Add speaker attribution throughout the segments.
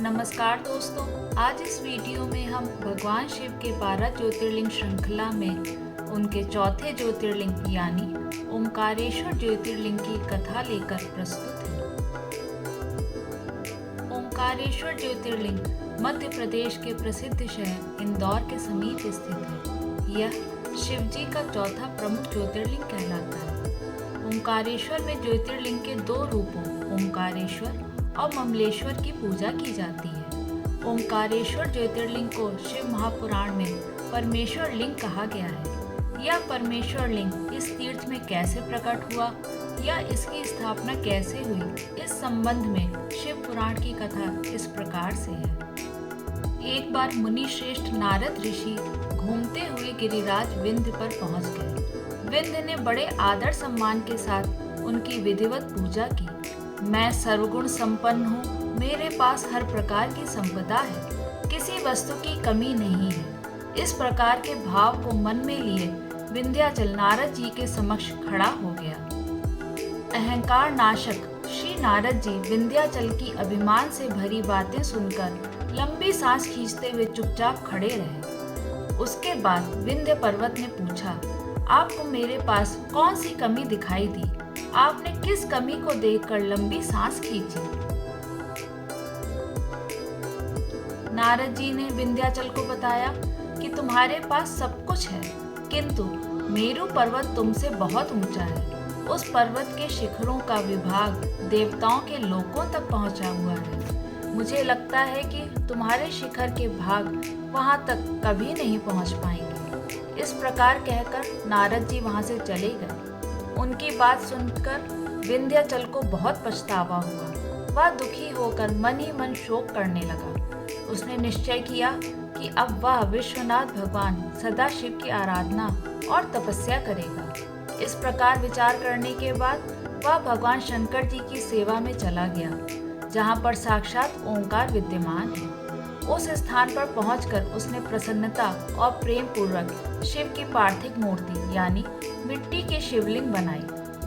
Speaker 1: नमस्कार दोस्तों, आज इस वीडियो में हम भगवान शिव के 12 ज्योतिर्लिंग श्रृंखला में उनके चौथे ज्योतिर्लिंग यानी ओमकारेश्वर ज्योतिर्लिंग की कथा लेकर प्रस्तुत हैं। ओमकारेश्वर ज्योतिर्लिंग मध्य प्रदेश के प्रसिद्ध शहर इंदौर के समीप स्थित है। यह शिव जी का चौथा प्रमुख ज्योतिर्लिंग कहलाता है। ओमकारेश्वर में ज्योतिर्लिंग के दो रूपों ओमकारेश्वर और ममलेश्वर की पूजा की जाती है। ओमकारेश्वर ज्योतिर्लिंग को शिव महापुराण में परमेश्वर लिंग कहा गया है। यह परमेश्वर लिंग इस तीर्थ में कैसे प्रकट हुआ या इसकी स्थापना कैसे हुई, इस संबंध में शिव पुराण की कथा इस प्रकार से है। एक बार मुनि श्रेष्ठ नारद ऋषि घूमते हुए गिरिराज विंध्य पर पहुंच गए। विंध्य ने बड़े आदर सम्मान के साथ उनकी विधिवत पूजा की। मैं सर्वगुण संपन्न हूँ, मेरे पास हर प्रकार की संपदा है, किसी वस्तु की कमी नहीं है। इस प्रकार के भाव को मन में लिए विंध्याचल नारद जी के समक्ष खड़ा हो गया। अहंकार नाशक श्री नारद जी विंध्याचल की अभिमान से भरी बातें सुनकर लंबी सांस खींचते हुए चुपचाप खड़े रहे। उसके बाद विंध्य पर्वत ने पूछा, आपको मेरे पास कौन सी कमी दिखाई दी? आपने किस कमी को देखकर लंबी सांस खींची? नारद जी ने विंध्याचल को बताया कि तुम्हारे पास सब कुछ है, किंतु मेरु पर्वत तुमसे बहुत ऊंचा है। उस पर्वत के शिखरों का विभाग देवताओं के लोकों तक पहुंचा हुआ है। मुझे लगता है कि तुम्हारे शिखर के भाग वहां तक कभी नहीं पहुंच पाएंगे। इस प्रकार कहकर नारद जी वहां से चले गए। उनकी बात सुनकर विंध्याचल को बहुत पछतावा हुआ। वह दुखी होकर मन ही मन शोक करने लगा। उसने निश्चय किया कि अब वह विश्वनाथ भगवान सदाशिव की आराधना और तपस्या करेगा। इस प्रकार विचार करने के बाद वह भगवान शंकर जी की सेवा में चला गया, जहाँ पर साक्षात ओंकार विद्यमान है। उस स्थान पर पहुंचकर उसने प्रसन्नता और प्रेम पूर्वक शिव की पार्थिव मूर्ति यानी मिट्टी के शिवलिंग बनाई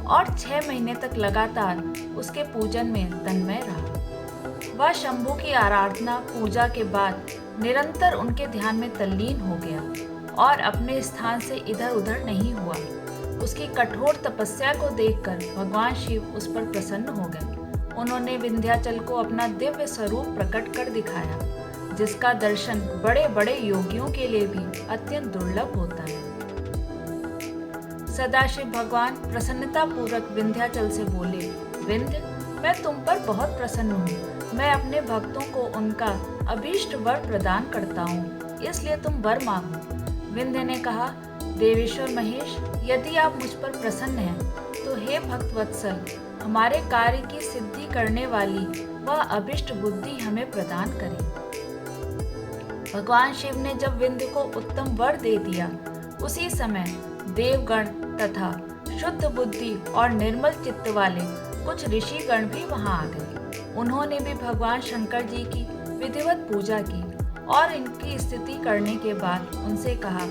Speaker 1: और 6 महीने तक लगातार उसके पूजन में तन्मय रहा। वह शंभु की आराधना पूजा के बाद निरंतर उनके ध्यान में तल्लीन हो गया और अपने स्थान से इधर उधर नहीं हुआ। उसकी कठोर तपस्या को देखकर भगवान शिव उस पर प्रसन्न हो गए। उन्होंने विंध्याचल को अपना दिव्य स्वरूप प्रकट कर दिखाया, जिसका दर्शन बड़े बड़े योगियों के लिए भी अत्यंत दुर्लभ होता है। सदाशिव भगवान प्रसन्नता पूर्वक विंध्याचल से बोले, विंध्य, मैं तुम पर बहुत प्रसन्न हूँ। मैं अपने भक्तों को उनका अभीष्ट वर प्रदान करता हूँ, इसलिए तुम वर मांगो। विंध्य ने कहा, देवेश्वर महेश, यदि आप मुझ पर प्रसन्न हैं, तो हे भक्त वत्सल, हमारे कार्य की सिद्धि करने वाली वह अभीष्ट बुद्धि हमें प्रदान करें। भगवान शिव ने जब विंध्य को उत्तम वर दे दिया, उसी समय देवगण तथा शुद्ध बुद्धि और निर्मल चित्त वाले कुछ ऋषिगण भी वहां आ गए। उन्होंने भी भगवान शंकर जी की विधिवत पूजा की और इनकी स्तुति करने के बाद उनसे कहा,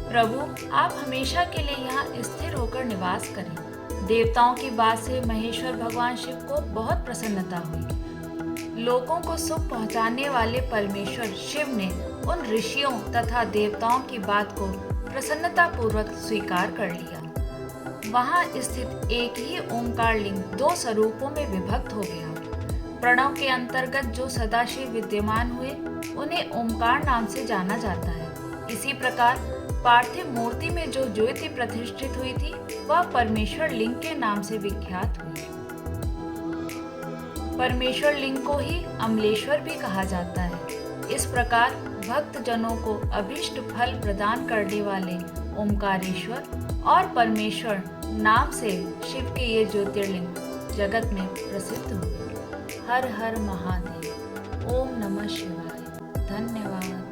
Speaker 1: प्रभु, आप हमेशा के लिए यहाँ स्थिर होकर निवास करें। देवताओं की बात से महेश्वर भगवान शिव को बहुत प्रसन्नता हुई। लोगों को सुख पहुँचाने वाले परमेश्वर शिव ने उन ऋषियों तथा देवताओं की बात को प्रसन्नता पूर्वक स्वीकार कर लिया। वहां स्थित एक ही ओंकार लिंग 2 स्वरूपों में विभक्त हो गया। प्रणव के अंतर्गत जो सदाशिव विद्यमान हुए, उन्हें ओंकार नाम से जाना जाता है। इसी प्रकार पार्थिव मूर्ति में जो ज्योति प्रतिष्ठित हुई थी, वह परमेश्वर लिंग के नाम से विख्यात हुई। परमेश्वर लिंग को ही अमलेश्वर भी कहा जाता है। इस प्रकार भक्त जनों को अभीष्ट फल प्रदान करने वाले ओमकारेश्वर और परमेश्वर नाम से शिव के ये ज्योतिर्लिंग जगत में प्रसिद्ध हुए। हर हर महादेव। ओम नमः शिवाय। धन्यवाद।